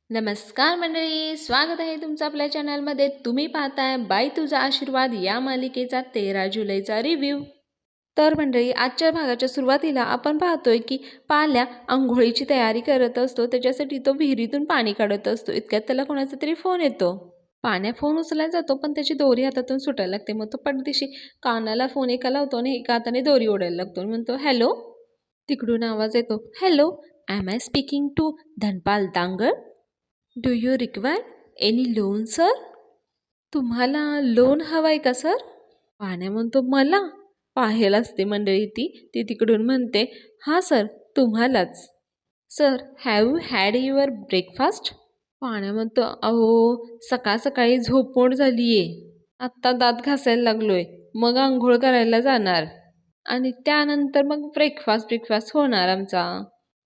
नमस्कार मंडळी, स्वागत आहे तुमचं आपल्या चॅनलमध्ये. तुम्ही पाहताय बाई तुझा आशीर्वाद या मालिकेचा 13 जुलैचा रिव्ह्यू. तर मंडळी, आजच्या भागाच्या सुरुवातीला आपण पाहतोय की पाल्या अंघोळीची तयारी करत असतो. त्याच्यासाठी तो विहिरीतून पाणी काढत असतो. इतक्यात त्याला कोणाचा तरी फोन येतो. पाण्या फोन उचलायला जातो, पण त्याची दोरी हातातून सुटायला लागते. मग तो पटदिशी कानाला फोन एका लावतो आणि एका हाताने दोरी ओढायला लागतो. म्हणतो हॅलो. तिकडून आवाज येतो, hello, am I speaking to Dhanpal Dangad? Do you require any loan sir? तुम्हाला लोन हवं आहे का सर? पाण्या म्हणतो, मला पाहेल असते मंडळी ती ती तिकडून म्हणते, हां सर, तुम्हालाच. Sir, have you had your breakfast? पाण्या म्हणतो, अहो, सकाळ सकाळी झोपमोड झाली आहे. आत्ता दात घासायला लागलोय, मग आंघोळ करायला जाणार आणि त्यानंतर मग ब्रेकफास्ट होणार आमचा.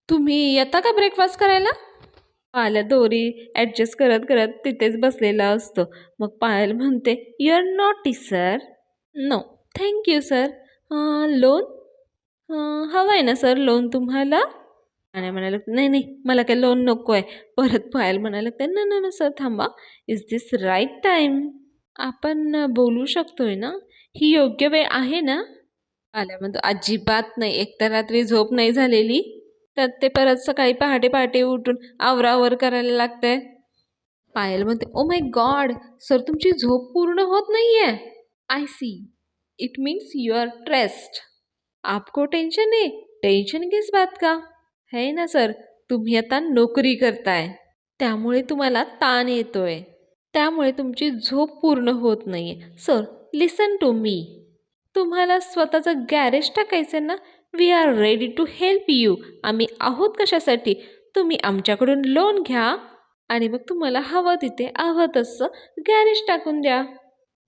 तुम्ही येता का ब्रेकफास्ट करायला? पायल दोरी ॲडजस्ट करत करत तिथेच बसलेला असतो. मग पायल म्हणते, you are naughty sir. No thank you sir. Loan हवं आहे ना सर लोन तुम्हाला? आणि म्हणायला, नाही नाही, मला काय लोन नको आहे. परत पायल म्हणायला लागते, ना ना ना सर, थांबा. Is this right time? आपण बोलू शकतोय ना? ही योग्य वेळ आहे ना? आल्या म्हणतो, अजिबात नाही. एकतर रात्री झोप नाही झालेली, तर ते परत सकाळी पहाटे पहाटे उठून आवरावर करायला लागतंय. पायल म्हणते, ओ माय गॉड सर, तुमची झोप पूर्ण होत नाहीये. I see, it means you are stressed. आपको टेन्शन आहे? टेन्शन किस बात का? है ना सर, तुम्ही आता नोकरी करताय, त्यामुळे तुम्हाला ताण येतोय, त्यामुळे तुमची झोप पूर्ण होत नाहीये. Sir, listen to me. तुम्हाला स्वतःचं गॅरेज टाकायचं ना? We are ready to help you. आम्ही आहोत कशासाठी? तुम्ही आमच्याकडून लोन घ्या आणि मग तुम्हाला हवं तिथे हवं तसं गॅरेज टाकून द्या.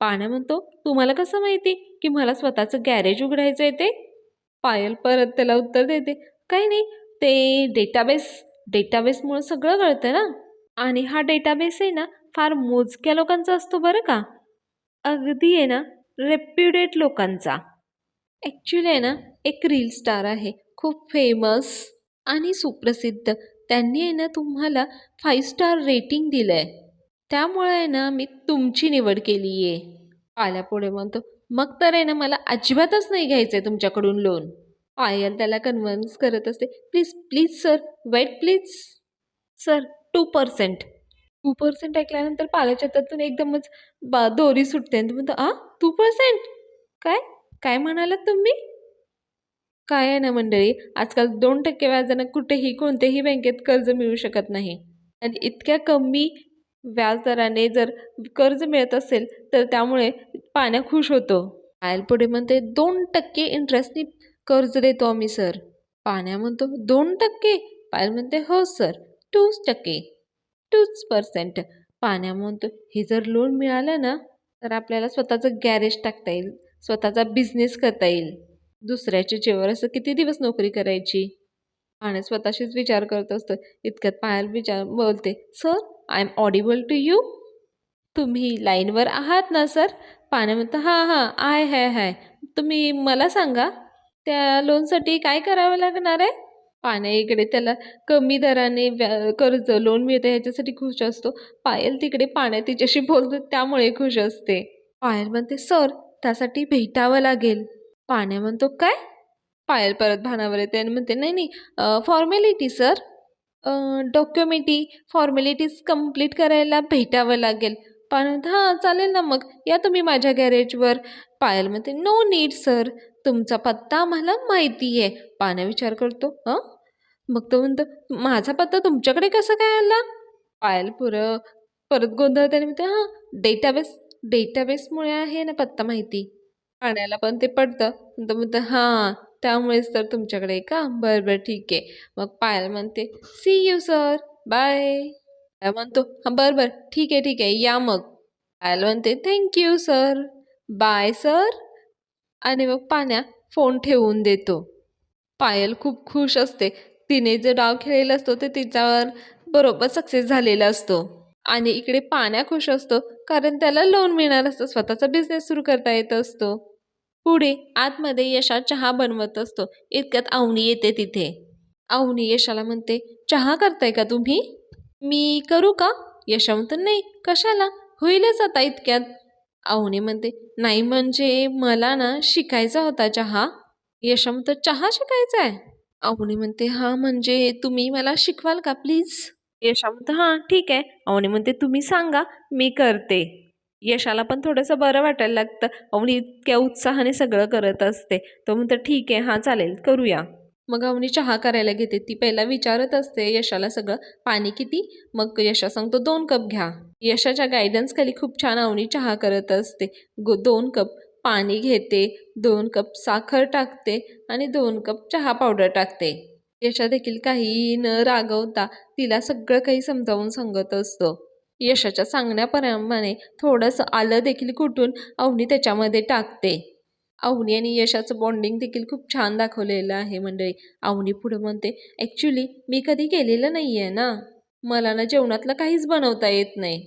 पाण्या म्हणतो, तुम्हाला कसं माहिती की मला स्वतःचं गॅरेज उघडायचं आहे ते? पायल परत त्याला उत्तर देते, काही नाही, ते डेटाबेसमुळे सगळं कळतं ना. आणि हा डेटाबेस आहे ना, फार मोजक्या लोकांचा असतो बरं का. अगदी आहे ना, रेप्युटेड लोकांचा. ॲक्च्युली आहे ना, एक रील स्टार आहे, खूप फेमस आणि सुप्रसिद्ध. त्यांनी आहे ना तुम्हाला 5 स्टार रेटिंग दिलं आहे, त्यामुळे आहे ना मी तुमची निवड केली आहे. पाल्या पुढे म्हणतो, मग तर आहे ना मला अजिबातच नाही घ्यायचं आहे तुमच्याकडून लोन. पायल त्याला कन्व्हिन्स करत असते, please please sir, wait please. Sir, 2%. 2% ऐकल्यानंतर पाल्याच्या हातातून एकदमच दोरी सुटते आणि तो म्हणतो, 2%? काय काय म्हणालात तुम्ही? काय आहे ना मंडळी, आजकाल 2% व्याजानं कुठेही कोणत्याही बँकेत कर्ज मिळू शकत नाही. आणि इतक्या कमी व्याजदराने जर कर्ज मिळत असेल तर त्यामुळे पाण्या खुश होतो. पायल पुढे म्हणते, 2% इंटरेस्टनी कर्ज देतो आम्ही सर. पाण्या म्हणतो, 2%? पायल म्हणते, हो सर, 2%, 2%. पाण्या म्हणतो, हे जर लोन मिळालं ना तर आपल्याला स्वतःचं गॅरेज टाकता येईल, स्वतःचा बिझनेस करता येईल. दुसऱ्याच्या जीवावर असं किती दिवस नोकरी करायची? पाण्या स्वतःशीच विचार करत असतो. इतक्यात पायल बोलते, sir, I am audible to you? तुम्ही लाईनवर आहात ना सर? पाण्या म्हणतं, हां हां, हाय. तुम्ही मला सांगा, त्या लोनसाठी काय करावं लागणार आहे? पाण्या इकडे त्याला कमी दराने कर्ज लोन मिळतं ह्याच्यासाठी खुश असतो. पायल तिकडे पाण्या तिच्याशी बोलतो त्यामुळे खुश असते. पायल म्हणते, सर, त्यासाठी भेटावं लागेल. पाण्या म्हणतो, काय? पायल परत भानावर येते आणि म्हणते, नाही नाही, फॉर्मॅलिटी सर, डॉक्युमेंटी फॉर्मॅलिटीज कंप्लीट करायला भेटावं लागेल. पायल म्हणते, हां चालेल ना, मग या तुम्ही माझ्या गॅरेजवर. पायल म्हणते, नो नीड सर, तुमचा पत्ता आम्हाला माहिती आहे. पाण्या विचार करतो, मग तो म्हणतो, माझा पत्ता तुमच्याकडे कसं काय आला? पायल परत गोंधळते आणि म्हणते, हां, डेटाबेसमुळे आहे ना पत्ता माहिती. पाण्याला पण ते पडतं. तो म्हणतो, हां, त्यामुळेच तर तुमच्याकडे आहे का? बरं बरं, ठीक आहे. मग पायल म्हणते, सी यू सर, बाय. म्हणतो, हां बरं बरं, ठीक आहे, या मग. पायल म्हणते, थँक्यू सर, बाय सर. आणि मग पाण्या फोन ठेवून देतो. पायल खूप खुश असते. तिने जो डाव खेळलेला असतो ते तिच्यावर बरोबर सक्सेस झालेला असतो. आणि इकडे पाण्या खुश असतो, कारण त्याला लोन मिळणार असतं, स्वतःचा बिझनेस सुरू करता येत असतो. पुढे आतमध्ये यशा चहा बनवत असतो. इतक्यात अवनी येते तिथे. अवनी यशाला म्हणते, चहा करताय का तुम्ही? मी करू का? यशा म्हणतो नाही कशाला, होईलच आता इतक्यात. अवनी म्हणते नाही म्हणजे मला ना शिकायचा होता चहा. यशा म्हणतो चहा शिकायचा आहे? अवनी म्हणते हा म्हणजे तुम्ही मला शिकवाल का प्लीज? यशा म्हणतो हा ठीक आहे. अवनी म्हणते तुम्ही सांगा मी करते. यशाला पण थोडंसं बरं वाटायला लागतं. अवनी इतक्या उत्साहाने सगळं करत असते. तो म्हणतो ठीक आहे हा चालेल करूया. मग अवनी चहा करायला घेते. ती पहिला विचारत असते यशाला सगळं, पाणी किती? मग यशा सांगतो 2 कप घ्या. यशाच्या गायडन्स खाली खूप छान अवनी चहा करत असते. 2 कप पाणी घेते, 2 कप साखर टाकते आणि 2 कप चहा पावडर टाकते. यशा देखील काही न रागवता तिला सगळं काही समजावून सांगत असतो. यशाच्या सांगण्याप्रमाणे थोडंसं आलं देखील कुटून अवनी त्याच्यामध्ये टाकते. अवनी आणि यशाचं बॉन्डिंग देखील खूप छान दाखवलेलं आहे मंडळी. अवनी पुढे म्हणते ॲक्च्युली मी कधी केलेलं नाही आहे ना, मला ना जेवणातलं काहीच बनवता येत नाही.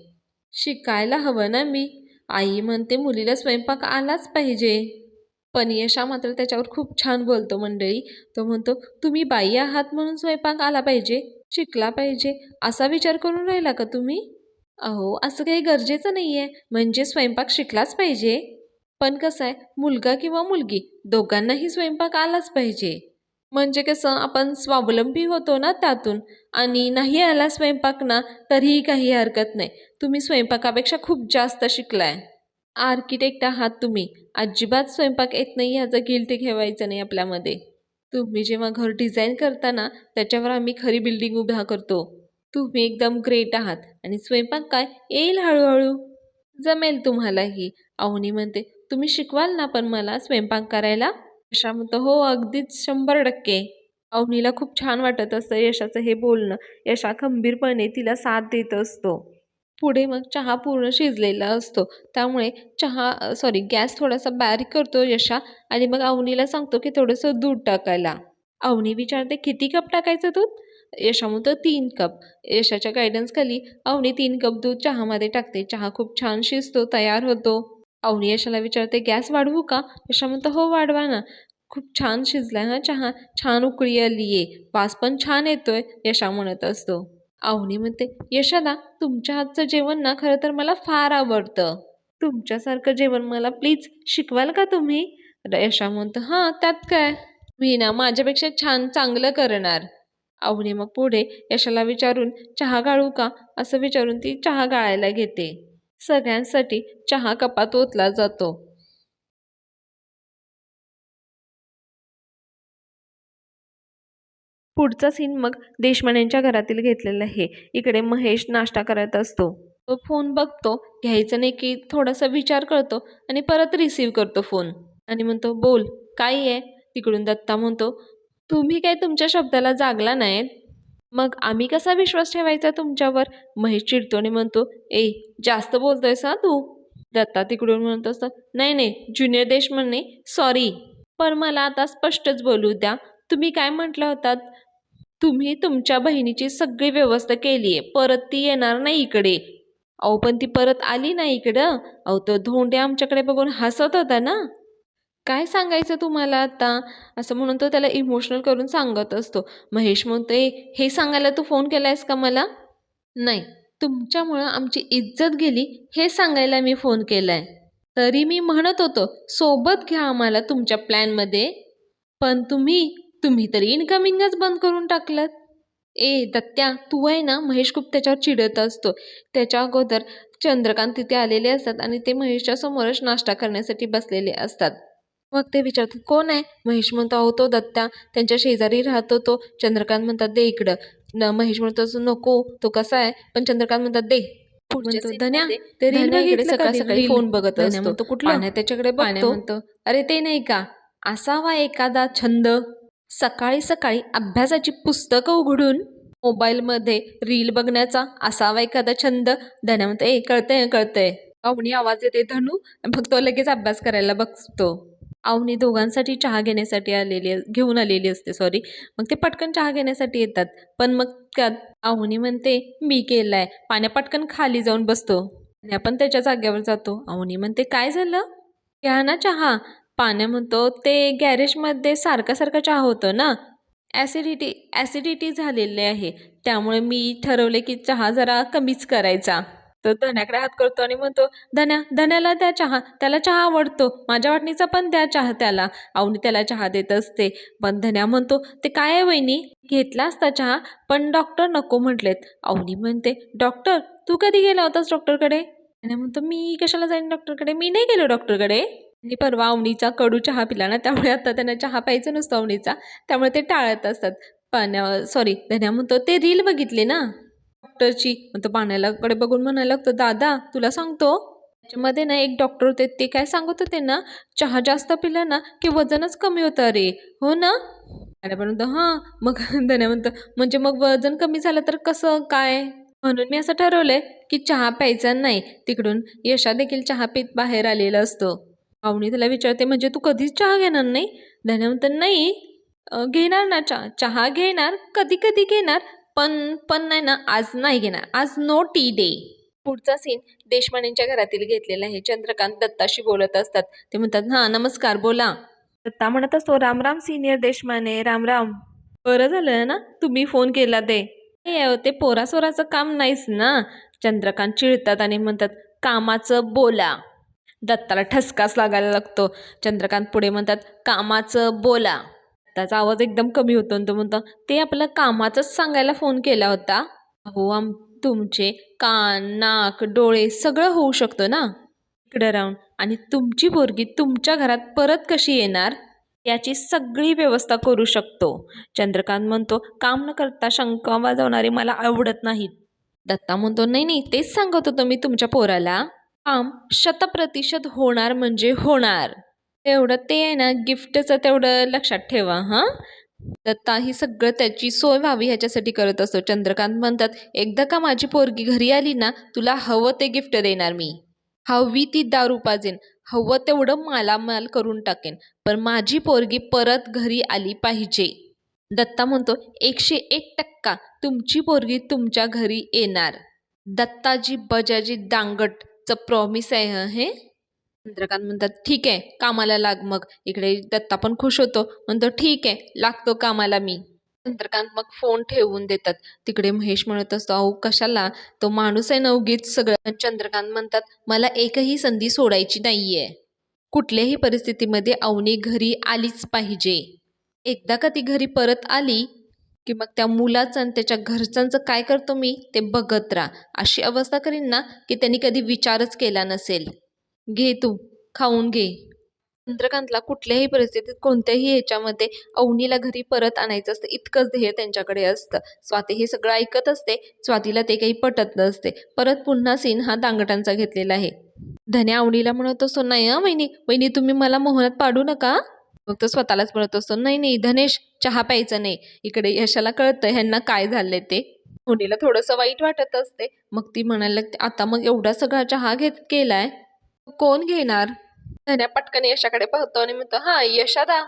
शिकायला हवं ना मी. आई म्हणते मुलीला स्वयंपाक आलाच पाहिजे. पण यशा मात्र त्याच्यावर खूप छान बोलतो मंडळी. तो म्हणतो तुम्ही बाई आहात म्हणून स्वयंपाक आला पाहिजे, शिकला पाहिजे असा विचार करून राहिला का तुम्ही? अहो असं काही गरजेचं नाही आहे म्हणजे स्वयंपाक शिकलाच पाहिजे. पण कसं आहे मुलगा किंवा मुलगी दोघांनाही स्वयंपाक आलाच पाहिजे. म्हणजे कसं आपण स्वावलंबी होतो ना त्यातून. आणि नाही आला स्वयंपाक ना तरीही काही हरकत नाही. तुम्ही स्वयंपाकापेक्षा खूप जास्त शिकलाय. आर्किटेक्ट आहात तुम्ही. अजिबात स्वयंपाक येत नाही ह्याचं गिल्ट ठेवायचं नाही आपल्यामध्ये. तुम्ही जेव्हा घर डिझाईन करता ना त्याच्यावर आम्ही खरी बिल्डिंग उभा करतो. तुम्ही एकदम ग्रेट आहात आणि स्वयंपाक काय येईल हळूहळू. जमेल तुम्हालाही. अवनी म्हणते तुम्ही शिकवाल ना पण मला स्वयंपाक करायला? यशा म्हणतो हो अगदीच 100%. अवनीला खूप छान वाटत असतं यशाचं हे बोलणं. यशा खंबीरपणे तिला साथ देत असतो. पुढे मग चहा पूर्ण शिजलेला असतो. त्यामुळे गॅस थोडासा बारीक करतो यशा आणि मग अवनीला सांगतो की थोडंसं दूध टाकायला. अवनी विचारते किती कप टाकायचं दूध? यशा म्हणतो 3 कप. यशाच्या गायडन्स खाली अवनी 3 कप दूध चहामध्ये टाकते. चहा खूप छान शिजतो, तयार होतो. अवनी यशाला विचारते गॅस वाढवू का? यशा म्हणतो हो वाढवा ना. खूप छान शिजलाय हा चहा, छान उकळी आलीये, वास पण छान येतोय, यशा म्हणत असतो. अवनी म्हणते यशाला तुमच्या हातचं जेवण ना खरं तर मला फार आवडतं. तुमच्यासारखं जेवण मला प्लीज शिकवाल का तुम्ही? यशा म्हणतो हां त्यात काय, मी ना माझ्यापेक्षा छान चांगलं करणार. अवनी मग पुढे यशाला विचारून चहा गाळू का असं विचारून ती चहा गाळायला घेते. सगळ्यांसाठी चहा कपात ओतला जातो. पुढचा सीन मग देशपांडेंच्या घरातील घेतलेला आहे. इकडे महेश नाश्ता करत असतो. तो फोन बघतो, घ्यायचं नाही की थोडासा विचार करतो आणि परत रिसीव करतो फोन आणि म्हणतो बोल काय आहे? तिकडून दत्ता म्हणतो तुम्ही काय तुमच्या शब्दाला जागला नाहीत, मग आम्ही कसा विश्वास ठेवायचा तुमच्यावर? महेश चिडतो म्हणतो ए जास्त बोलतोयस हा तू. दत्ता तिकडून म्हणत असतं नाही नाही ज्युनियर देशपांडे सॉरी. पण मला आता स्पष्टच बोलू द्या, तुम्ही काय म्हटलं होतात? तुम्ही तुमच्या बहिणीची सगळी व्यवस्था केली आहे, परत ती येणार नाही इकडे. अहो पण ती परत आली नाही इकडं. अहो तो धोंडे आमच्याकडे बघून हसत होता ना. काय सांगायचं तुम्हाला आता? असं म्हणून तो त्याला इमोशनल करून सांगत असतो. महेश म्हणतोय हे सांगायला तू फोन केलायस का मला? नाही, तुमच्यामुळं आमची इज्जत गेली हे सांगायला मी फोन केलाय. तरी मी म्हणत होतो सोबत घ्या आम्हाला तुमच्या प्लॅनमध्ये. पण तुम्ही तुम्ही तरी इनकमिंगच बंद करून टाकलं. ए दत्त्या तू आहे ना, महेश खूप त्याच्यावर चिडत असतो. त्याच्या अगोदर चंद्रकांत तिथे आलेले असतात आणि ते महेशच्या समोरच नाश्ता करण्यासाठी बसलेले असतात. मग ते विचारतात कोण आहे? महेश म्हणतो अहो तो दत्त्या, त्यांच्या शेजारी राहतो तो. चंद्रकांत म्हणतात दे इकडं. महेश म्हणतो नको तो कसा आहे, पण चंद्रकांत म्हणतात दे. म्हणतो धन्या ते रील इकडे सकाळ सकाळी फोन बघत असतो. म्हणतो कुठलं? पाण्या त्याच्याकडे बघतो. म्हणतो अरे ते नाही का, असावा एखादा छंद सकाळी सकाळी अभ्यासाची पुस्तकं उघडून मोबाईलमध्ये रील बघण्याचा, असावा एखादा छंद. धन्या म्हणतो ए कळतंय कळतंय. अवनी आवाज येते धनू, मग तो लगेच अभ्यास करायला बघतो. अवनी दोघांसाठी चहा घेऊन आलेली असते सॉरी. मग ते पटकन चहा घेण्यासाठी येतात. पण मग त्यात अवनी म्हणते मी केलाय. पाण्या पटकन खाली जाऊन बसतो. पाण्या पण त्याच्या जागेवर जातो. अवनी म्हणते काय झालं? घ्या ना चहा. पाण्या म्हणतो ते गॅरेजमध्ये सारखा सारखा चहा होतो ना. ॲसिडिटी झालेली आहे, त्यामुळे मी ठरवले की चहा जरा कमीच करायचा. तो धन्याकडे हात करतो आणि म्हणतो, धन्याला द्या चहा, त्याला चहा आवडतो, माझ्या वाटणीचा पण द्या चहा त्याला. अवनी त्याला चहा देत असते, पण धन्या म्हणतो, ते काय आहे वहिनी, घेतला असता चहा, पण डॉक्टर नको म्हटलेत. अवनी म्हणते, डॉक्टर, तू कधी गेला होतास डॉक्टरकडे? धन्या म्हणतो, मी कशाला जाईन डॉक्टरकडे, मी नाही गेलो डॉक्टरकडे. आणि परवा अवनीचा कडू चहा पिला ना, त्यामुळे आता त्यांना चहा प्यायचा नसतो अवनीचा, त्यामुळे ते टाळत असतात. पण सॉरी, धन्या म्हणतो, ते रील बघितले ना डॉक्टरची. मग तो पाण्याकडे बघून म्हणायला लागतो, दादा तुला सांगतो, त्याच्यामध्ये ना एक डॉक्टर होते, ते काय सांगत होते ना, चहा जास्त पिला ना की वजनच कमी होतं रे. हो ना? आणि म्हणतो हां. मग धन्या म्हणतो, म्हणजे मग वजन कमी झालं तर कसं काय? म्हणून मी असं ठरवलंय की चहा प्यायचा नाही. तिकडून यशा देखील चहा पीत बाहेर आलेला असतो. पाहुणी त्याला विचारते, म्हणजे तू कधीच चहा घेणार नाही? धन्या म्हणतो, नाही घेणार ना चहा, चहा घेणार, कधी कधी घेणार, पण नाही ना, आज नाही घेणार, आज नो टी डे. पुढचा सीन देशपांडेंच्या घरातील घेतलेला आहे. चंद्रकांत दत्ताशी बोलत असतात. ते म्हणतात, हां नमस्कार, बोला. दत्ता म्हणत असतो, राम राम सिनियर देशपांडे, राम राम. बरं झालं ना तुम्ही फोन केला ते. ते पोरासोराचं काम नाहीच ना. चंद्रकांत चिडतात आणि म्हणतात, कामाचं बोला. दत्ताला ठसकाच लागायला लागतो. चंद्रकांत पुढे म्हणतात, कामाचं बोला. त्याचा आवाज एकदम कमी होतो आणि तो म्हणतो, ते आपलं कामाचंच सांगायला फोन केला होता. हो, तुमचे कान, नाक, डोळे सगळं होऊ शकतं ना इकडे राहून, आणि तुमची पोरगी तुमच्या घरात परत कशी येणार याची सगळी व्यवस्था करू शकतो. चंद्रकांत म्हणतो, काम न करता शंका वाजवणारे मला आवडत नाहीत. दत्ता म्हणतो, नाही नाही, तेच सांगत होतो मी तुमच्या पोराला, काम 100% होणार म्हणजे होणार. तेवढं ते आहे ना, गिफ्टचं तेवढं लक्षात ठेवा हां. दत्ता ही सगळं त्याची सोय व्हावी ह्याच्यासाठी करत असतो. चंद्रकांत म्हणतात, एकदा का माझी पोरगी घरी आली ना, तुला हवं ते गिफ्ट देणार मी. हवी ती दारू पाजेन, हवं तेवढं मालामाल करून टाकेन, पण माझी पोरगी परत घरी आली पाहिजे. दत्ता म्हणतो, 101% तुमची पोरगी तुमच्या घरी येणार. दत्ताजी बजाजी दांगटचं प्रॉमिस आहे हं हे. चंद्रकांत म्हणतात, ठीक आहे, कामाला लाग मग. इकडे दत्ता पण खुश होतो, म्हणतो, ठीक आहे, लागतो कामाला मी. चंद्रकांत मग फोन ठेवून देतात. तिकडे महेश म्हणत असतो, अहो कशाला, तो माणूस आहे ना उगीच सगळं. पण चंद्रकांत म्हणतात, मला एकही संधी सोडायची नाहीये. कुठल्याही परिस्थितीमध्ये अवनी घरी आलीच पाहिजे. एकदा का ती घरी परत आली की मग त्या मुलाचं आणि त्याच्या घरच्यांचं काय करतो मी ते बघत राहा. अशी अवस्था करीन ना की त्यांनी कधी विचारच केला नसेल. घे तू, खाऊन घे. चंद्रकांतला कुठल्याही परिस्थितीत कोणत्याही ह्याच्यामध्ये अवनीला घरी परत आणायचं असतं, इतकंच ध्येय त्यांच्याकडे असतं. स्वाती हे सगळं ऐकत असते. स्वातीला ते काही पटत नसते. परत पुन्हा सीन हा दांगटांचा घेतलेला आहे. धन्या अवनीला म्हणत असतो, नाही हं वहिनी, वहिनी तुम्ही मला मोहनात पाडू नका. मग तो स्वतःलाच म्हणत असतो, नाही नाही धनेश, चहा प्यायचा नाही. इकडे यशाला कळतं ह्यांना काय झालंय ते. अवनीला थोडंसं वाईट वाटत असते. मग ती म्हणायला लागते, आता मग एवढा सगळा चहा केलाय, कोण घेणार? धन्या पटकन यशाकडे पाहतो आणि म्हणतो, हा यशादा,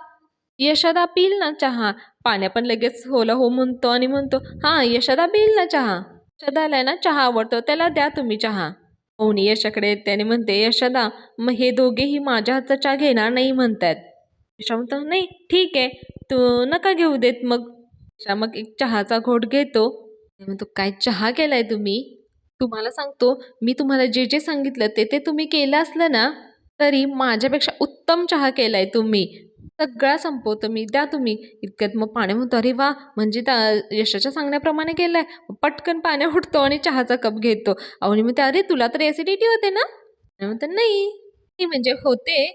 यशादा पिल ना चहा. पाण्या पण लगेच होला हो म्हणतो आणि म्हणतो, हा यशादा पिल ना चहा. यशादाला ना चहा आवडतो, त्याला द्या तुम्ही चहा. अवनी यशाकडे येते आणि म्हणते, यशादा, मग हे दोघेही माझ्या हातचा चहा घेणार नाही म्हणतात. यशा म्हणतो, नाही ठीक आहे, तू नका घेऊ देत मग. यशा मग एक चहाचा घोट घेतो. म्हणतो, काय चहा केलाय तुम्ही? तुम्हाला सांगतो, मी तुम्हाला जे जे सांगितलं ते ते तुम्ही केलं असलं ना, तरी माझ्यापेक्षा उत्तम चहा केलाय तुम्ही. सगळा संपवतो मी, द्या तुम्ही. इतक्यात मग पाण्या म्हणतो, अरे वा, म्हणजे त्या यशाच्या सांगण्याप्रमाणे केलंय. पटकन पाण्या उठतो आणि चहाचा कप घेतो. अवनी म्हणते, अरे तुला तर ॲसिडिटी होते ना? म्हणतो, नाही म्हणजे होते,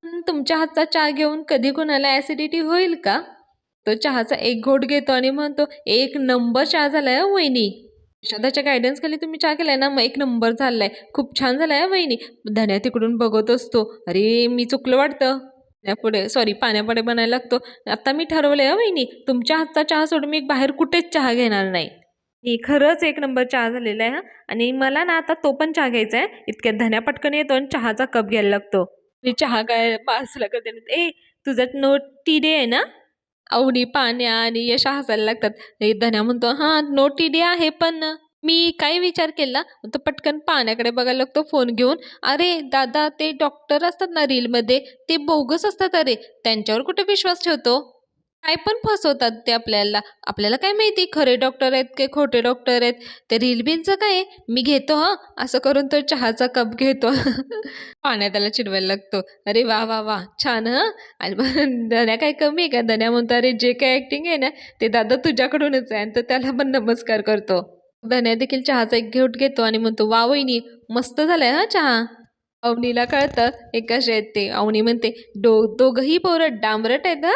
पण तुमच्या हातचा चहा घेऊन कधी कोणाला ॲसिडिटी होईल का? तो चहाचा एक घोट घेतो आणि म्हणतो, एक नंबर चहा झालाय हं वहिनी. यशोदाच्या गायडन्स खाली तुम्ही चहा केलाय ना, मग एक नंबर झालाय, खूप छान झालाय हं वहिनी. धन्या तिकडून बघत असतो, अरे मी चुकलं वाटतं. पुढे सॉरी पाण्यापुढे बनायला लागतो, आता मी ठरवलंय हं वहिनी, तुमच्या हातचा चहा सोडून मी बाहेर कुठेच चहा घेणार नाही. ही खरंच एक नंबर चहा झालेला आहे हा, आणि मला ना आता तो पण चहा घ्यायचा आहे. इतक्यात धन्या पटकन येतो आणि चहाचा कप घ्यायला लागतो. मी चहा काय बाजूला करते, ए तुझा नो टी डे आहे ना? अवनी, पाण्या आणि यशा हसायला लागतात. धन्या म्हणतो, हां नो टी डे आहे, पण मी काय विचार केला. तो पटकन पाण्याकडे बघायला लागतो फोन घेऊन. अरे दादा, ते डॉक्टर असतात ना रीलमध्ये, ते बोगस असतात, अरे त्यांच्यावर कुठे विश्वास ठेवतो. काय पण फसवतात ते आपल्याला. आपल्याला काय माहिती खरे डॉक्टर आहेत की खोटे डॉक्टर आहेत. ते रील बिलचं काय आहे, मी घेतो हं, असं करून तो चहाचा कप घेतो. पाण्यात त्याला चिडवायला लागतो. अरे वाह, वाह, वाह! छान हं. आणि मग धन्या काय कमी आहे का? धन्या म्हणतो, "अरे जे काही ॲक्टिंग आहे ना, ते दादा तुझ्याकडूनच आहे." आणि तो त्याला पण नमस्कार करतो. धन्या देखील चहाचा एक घोट घेतो आणि म्हणतो, "वाह वहिनी, मस्त झालाय हां चहा." अवनीला कळतं हे कसे आहेत ते. अवनी म्हणते, दोघंही पोरं डांबरट आहेत हां."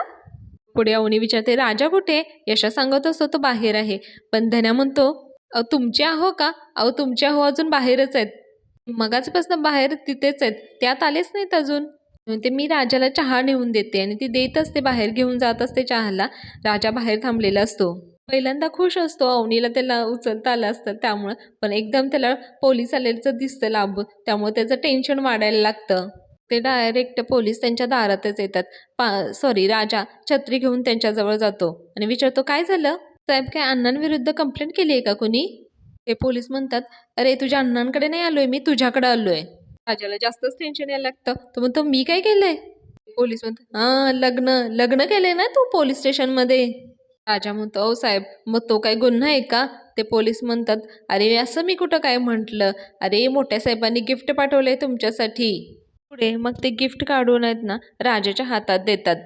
पुढे अवनी विचारते, "राजा कुठे?" यशा सांगत असतो तो बाहेर आहे. पण धन्या म्हणतो, "अहो तुमचे आहो का? अहो तुमचे आहो अजून बाहेरच आहेत. मगाचपासून बाहेर तिथेच आहेत. त्यात आलेच नाहीत अजून." म्हणते, "मी राजाला चहा नेऊन देते." आणि ती देत असते, बाहेर घेऊन जात असते चहाला. राजा बाहेर थांबलेला असतो. पहिल्यांदा खुश असतो, अवनीला त्याला उचलता आलं असतं त्यामुळं. पण एकदम त्याला पोलीस आलेलं दिसतं लांबून, त्यामुळे त्याचं टेन्शन वाढायला लागतं. ते डायरेक्ट पोलीस त्यांच्या दारातच येतात. सॉरी, राजा छत्री घेऊन त्यांच्याजवळ जातो आणि विचारतो, "काय झालं? साहेब, काय अण्णांविरुद्ध कंप्लेंट केली आहे का कुणी?" ते पोलीस म्हणतात, "अरे तुझ्या अण्णांकडे नाही आलोय मी, तुझ्याकडे आलोय." राजाला जास्तच टेन्शन यायला लागतं. तो म्हणतो, "मी काय केलंय?" पोलीस म्हणतात, "हां, लग्न लग्न केलंय ना तू पोलीस स्टेशनमध्ये." राजा म्हणतो, "अहो साहेब, मग तो काय गुन्हा आहे का?" ते पोलीस म्हणतात, "अरे असं मी कुठं काय म्हटलं? अरे मोठ्या साहेबांनी गिफ्ट पाठवलंय तुमच्यासाठी." पुढे मग ते गिफ्ट काढून आहेत ना राजाच्या हातात देतात.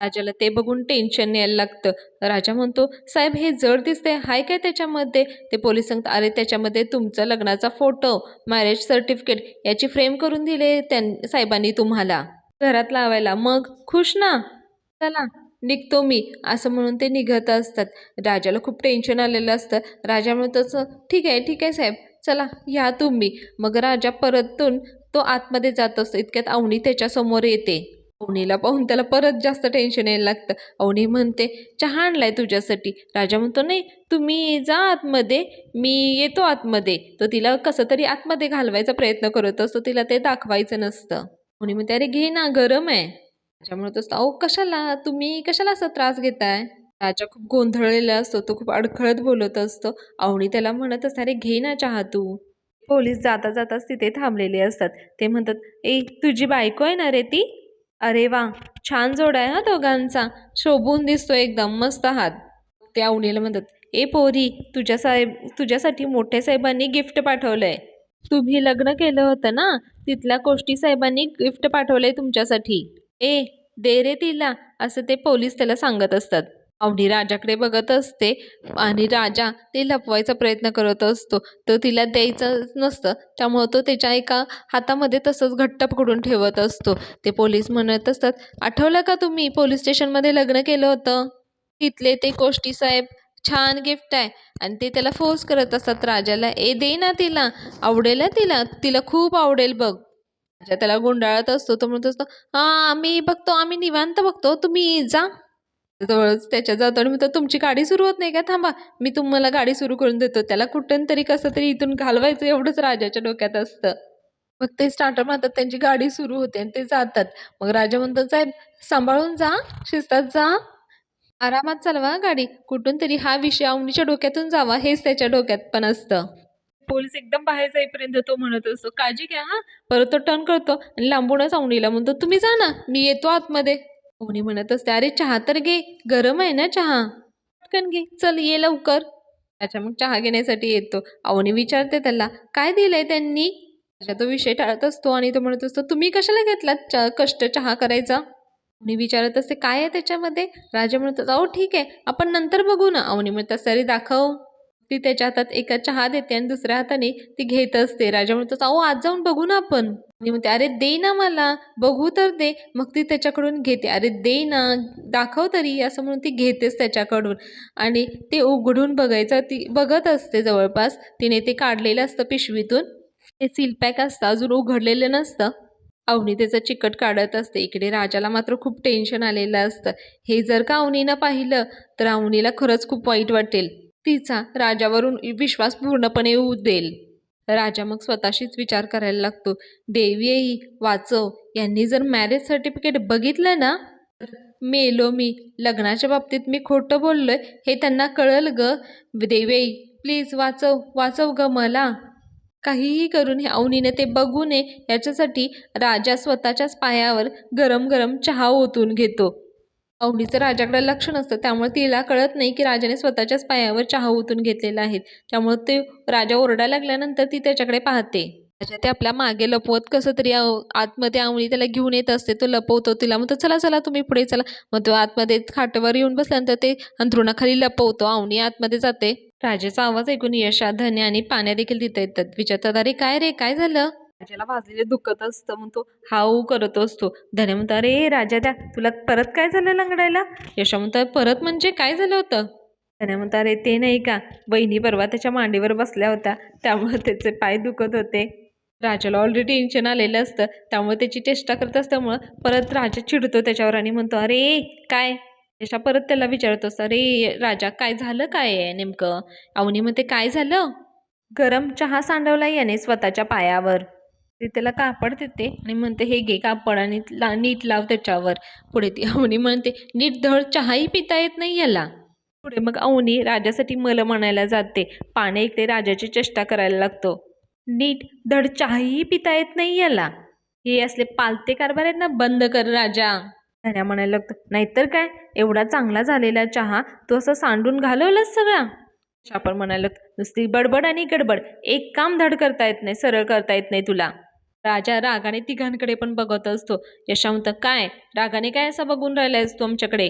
राजाला ते बघून टेन्शन यायला लागतं. राजा म्हणतो, "साहेब हे जड दिसतंय, हाय काय त्याच्यामध्ये?" ते पोलीस सांगतात, "अरे त्याच्यामध्ये तुमचा लग्नाचा फोटो, मॅरेज सर्टिफिकेट याची फ्रेम करून दिले साहेबांनी तुम्हाला घरात लावायला. मग खुश ना? चला निघतो मी." असं म्हणून ते निघत असतात. राजाला खूप टेन्शन आलेलं असतं. राजा म्हणतो, ठीक आहे ठीक आहे साहेब, चला या तुम्ही." मग राजा परतून तो आतमध्ये जात असतो. इतक्यात अवनी त्याच्यासमोर येते. अवनीला पाहून त्याला परत जास्त टेन्शन यायला लागतं. अवनी म्हणते, "चहा आणलाय तुझ्यासाठी." राजा म्हणतो, "नाही, तुम्ही जा आतमध्ये, मी येतो आतमध्ये." तो तिला कसं तरी आतमध्ये घालवायचा प्रयत्न करत असतो. तिला ते दाखवायचं नसतं. अवनी म्हणते, "अरे घे ना, गरम आहे." राजा म्हणत असतो, "अहो कशाला? तुम्ही कशाला असा त्रास घेताय?" राजा खूप गोंधळलेला असतो. तो खूप अडखळत बोलत असतो. अवनी त्याला म्हणत असते, "अरे घे ना चहा तू." पोलीस जाता जाताच तिथे थांबलेले असतात. ते म्हणतात, "ए तुझी बायको आहे ना रे ती?" "अरे वा, छान जोड आहे हा दोघांचा, शोभून दिसतो एकदम, मस्त आहात." ते अवनीला म्हणतात, "ए पोरी, तुझ्यासाठी मोठ्या साहेबांनी गिफ्ट पाठवलंय. तुम्ही लग्न केलं होतं ना, तिथल्या कोष्टी साहेबांनी गिफ्ट पाठवलंय तुमच्यासाठी. ए दे रे तिला." असं ते पोलीस त्याला सांगत असतात. अवनी राजाकडे बघत असते आणि राजा ते लपवायचा प्रयत्न करत असतो. तो तिला द्यायचं नसतं, त्यामुळं तो त्याच्या एका हातामध्ये तसंच घट्ट पकडून ठेवत असतो. ते पोलीस म्हणत असतात, "आठवलं का तुम्ही पोलीस स्टेशनमध्ये लग्न केलं होतं? तिथले ते कोष्टी साहेब, छान गिफ्ट आहे." आणि ते त्याला फोर्स करत असतात राजाला, "ए दे ना तिला, आवडेल हं तिला, तिला खूप आवडेल बघ." राजा त्याला गुंडाळत असतो. तो म्हणत असतो, "हां आम्ही बघतो, आम्ही निवांत बघतो, तुम्ही जा." जवळच त्याच्या जातो आणि म्हणतो, "तुमची गाडी सुरू होत नाही का? थांबा, मी तुम्हाला गाडी सुरू करून देतो." त्याला कुठून तरी कसं तरी इथून घालवायचं एवढंच राजाच्या डोक्यात असतं. मग ते स्टार्टर मारतात, त्यांची गाडी सुरू होते आणि ते जातात. मग राजा म्हणतो, "साहेब सांभाळून जा, शिस्तात जा, आरामात चालवा हां गाडी." कुठून तरी हा विषय अवनीच्या डोक्यातून जावा हेच त्याच्या डोक्यात पण असतं. पोलीस एकदम बाहेर जाईपर्यंत तो म्हणत असतो, "काळजी घ्या हां." परत तो टर्न करतो आणि लांबूनच अवनीला म्हणतो, "तुम्ही जा ना, मी येतो आतमध्ये." अवनी म्हणत असते, "अरे चहा तर घे, गरम आहे ना चहा. पटकन घे, चल ये लवकर." त्याच्या मग चहा घेण्यासाठी येतो. अवनी विचारते त्याला, "काय दिलंय त्यांनी?" त्याच्या तो विषय टाळत असतो आणि तो म्हणत असतो, "तुम्ही कशाला घेतलात कष्ट चहा करायचा?" अवनी विचारत असते, "काय आहे त्याच्यामध्ये?" राजा म्हणतो, "अहो ठीक आहे, आपण नंतर बघू ना." अवनी म्हणतात, "तरी दाखव." ती त्याच्या हातात एका चहा देते आणि दुसऱ्या हाताने ती घेत असते. राजा म्हणतो, "अहो आत जाऊन बघू ना आपण." ती म्हणते, "अरे दे ना मला, बघू तर दे." मग ती त्याच्याकडून घेते. "अरे दे ना, दाखव तरी." असं म्हणून ती घेतेच त्याच्याकडून आणि ते उघडून बघायचं ती बघत असते जवळपास. तिने ते काढलेलं असतं पिशवीतून. ते सील पॅक असतं, अजून उघडलेलं नसतं. अवनी त्याचं चिकट काढत असते. इकडे राजाला मात्र खूप टेन्शन आलेलं असतं. हे जर का अवनीनं पाहिलं तर अवनीला खरंच खूप वाईट वाटेल. तिचा राजावरून विश्वास पूर्णपणे उडेल. राजा मग स्वतःशीच विचार करायला लागतो, "देवी वाचव, यांनी जर मॅरेज सर्टिफिकेट बघितलं ना तर मेलो मी. लग्नाच्या बाबतीत मी खोटं बोललोय हे त्यांना कळल ग. देवी प्लीज वाचव, वाचव ग मला." काहीही करून हे अवनीने ते बघू नये याच्यासाठी राजा स्वतःच्याच पायावर गरम गरम चहा ओतून घेतो. अवनीचं राजाकडे लक्ष नसतं, त्यामुळे तिला कळत नाही की राजाने स्वतःच्याच पायावर चहा ओतून घेतलेला आहे. त्यामुळे ते राजा ओरडायला लागल्यानंतर ती त्याच्याकडे पाहते. राजा ते आपल्या मागे लपवत कसं तरी आतमध्ये अवनी त्याला घेऊन येत असते. तो लपवतो तिला, म्हणतो चला चला तुम्ही पुढे चला. मग तो आतमध्ये खाटवर येऊन बसल्यानंतर ते अंथरुणाखाली लपवतो. अवनी आतमध्ये जाते. राजाचा आवाज ऐकून यशा, धन्य आणि पाण्या देखील तिथे येतात. विचारतात, अरे काय रे, काय झालं? राजाला भाजलेले दुखत असतं, मग तो हाऊ करत असतो. धन्य म्हणतो, अरे राजा द्या, तुला परत काय झालं लंगडायला? यशा म्हणतात, परत म्हणजे काय झालं होतं? धन्य म्हणतात, अरे ते नाही का, वहिनी परवा त्याच्या मांडीवर बसल्या होत्या, त्यामुळे त्याचे पाय दुखत होते. राजाला ऑलरेडी टेन्शन आलेलं असतं, त्यामुळे त्याची चेष्टा करत असल्यामुळं परत राजा चिडतो त्याच्यावर आणि म्हणतो, अरे काय? यशा परत त्याला विचारत असतो, अरे राजा काय झालं, काय आहे नेमकं? अवनी म्हणते, काय झालं? गरम चहा सांडवला याने स्वतःच्या पायावर. ते त्याला कापड देते आणि म्हणते, हे घे कापड आणि नीट लाव त्याच्यावर. पुढे ती अवनी म्हणते, नीट धड चहाही पिता येत नाही याला. पुढे मग अवनी राजासाठी मलम आणायला जाते. पाण्या इकडे राजाची चेष्टा करायला लागतो. नीट धड चहाही पिता येत नाही याला. हे असले पालते कारभार आहेत ना, बंद कर राजा. धन्या म्हणायला लागतो, नाहीतर काय, एवढा चांगला झालेला चहा तू असं सांडून घालवलास सगळा? आपण म्हणायला लागतो, नुसती बडबड आणि गडबड, एक काम धड करता येत नाही, सरळ करता येत नाही तुला. राजा रागाने तिघांकडे पण बघत असतो. यशा म्हणतं, काय रागाने काय असं बघून राहिलायस तू आमच्याकडे?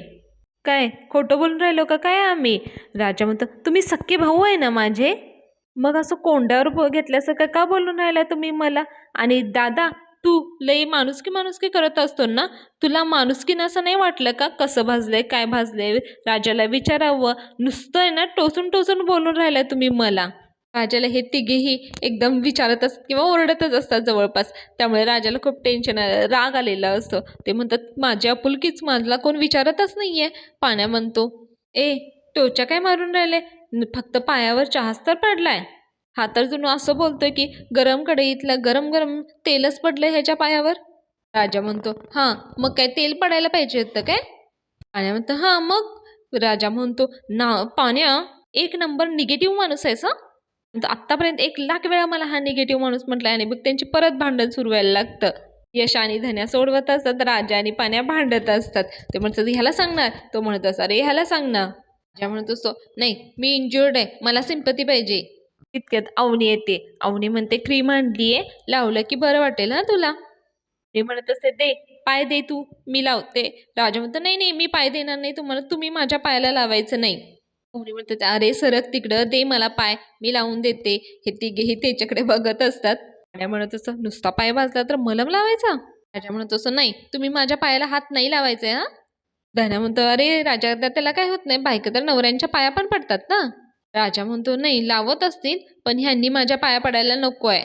काय खोटं बोलून राहिलो का काय आम्ही? राजा म्हणतं, तुम्ही सख्खे भाऊ आहे ना माझे, मग असं कोंड्यावर घेतल्यासारखं का बोलून राहिला तुम्ही मला? आणि दादा, तू लई माणुसकी माणुसकी करत असतो ना, तुला माणुसकीनं असं नाही वाटलं का कसं भाजलंय काय भाजलंय? राजाला विचारावं, नुसतं आहे ना टोचून टोचून बोलून राहिलाय तुम्ही मला. राजाला हे तिघेही एकदम विचारत असतात किंवा ओरडतच असतात जवळपास. त्यामुळे राजाला खूप टेन्शन राग आलेला असतो. ते म्हणतात, माझी आपुलकीच, मला कोण विचारतच नाहीये. पाण्या म्हणतो, ए टोचा काय मारून राहिले, फक्त पायावर चहाच तर पडलाय. हा तर जुनू असं बोलतोय की गरम कढईतलं गरम गरम तेलच पडलंय ह्याच्या पायावर. राजा म्हणतो, हां मग काय तेल पडायला पाहिजे होतं काय? पाण्या म्हणतो, हां मग. राजा म्हणतो, ना पाण्या, एक नंबर निगेटिव्ह माणूस आहेस. आत्तापर्यंत 1,00,000 वेळा मला हा निगेटिव्ह माणूस म्हटलाय आणि मग त्यांची परत भांडण सुरू व्हायला लागतं. यश आणि धन्या सोडवत असतात, राजा आणि पाण्या भांडत असतात. ते म्हणतात, ह्याला सांगणार, तो म्हणत असतो, अरे ह्याला सांग ना. राजा म्हणत असतो, नाही मी इंज्युर्ड आहे, मला सिंपती पाहिजे. तितक्यात अवनी येते. अवनी म्हणते, क्रीम आणलीये, लावलं की बरं वाटेल ना तुला. ते म्हणत असते, दे पाय दे तू, मी लावते. राजा म्हणतो, नाही नाही मी पाय देणार नाही तुम्हाला, तुम्ही माझ्या पायाला लावायचं नाही. कोणी म्हणतात, अरे सरक तिकडं, दे मला पाय, मी लावून देते. हे तिघेही त्याच्याकडे बघत असतात. राजा म्हणत असं, नुसता पाय भाजला तर मलम लावायचा? राजा म्हणत असं, नाही तुम्ही माझ्या पायाला हात नाही लावायचे हा. धन्या म्हणतो, अरे राजा त्याला काय होत नाही, बायका तर नवऱ्यांच्या पाया पण पडतात ना. राजा म्हणतो, नाही लावत असतील, पण ह्यांनी माझ्या पाया पडायला नको आहे.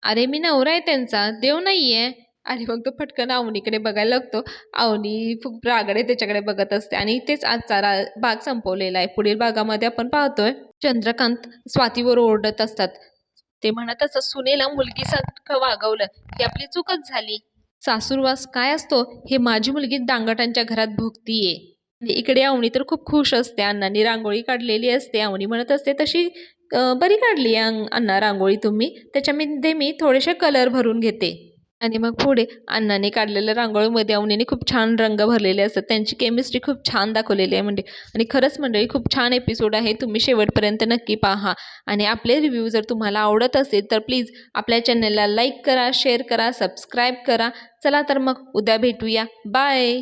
अरे मी नवरा आहे त्यांचा, देव नाहीये. आणि मग तो पटकन अवनीकडे बघायला लागतो. अवनी खूप रागाने त्याच्याकडे बघत असते आणि इथेच आजचा भाग संपवलेला आहे. पुढील भागामध्ये आपण पाहतोय चंद्रकांत स्वातीवर ओरडत असतात. ते म्हणत असतात, सुनेला मुलगीसारखं वागवलं ही आपली चूकच झाली. सासूरवास काय असतो हे माझी मुलगी दांगटांच्या घरात भोगतीये. आणि इकडे अवनी तर खूप खुश असते. अण्णांनी रांगोळी काढलेली असते. अवनी म्हणत असते, तशी बरी काढली अण्णा रांगोळी तुम्ही, त्याच्यामध्ये मी थोडेसे कलर भरून घेते. आणि मग पुढे अण्णाने काढलेल्या रांगोळीमध्ये अवनीने खूप छान रंग भरलेले असतात. त्यांची केमिस्ट्री खूप छान दाखवलेली आहे म्हणजे. आणि खरंच मंडळी खूप छान एपिसोड आहे. तुम्ही शेवटपर्यंत नक्की पहा. आणि आपले रिव्ह्यू जर तुम्हाला आवडत असेल तर प्लीज आपल्या चॅनलला लाईक करा, शेअर करा, सबस्क्राईब करा. चला तर मग उद्या भेटूया. बाय.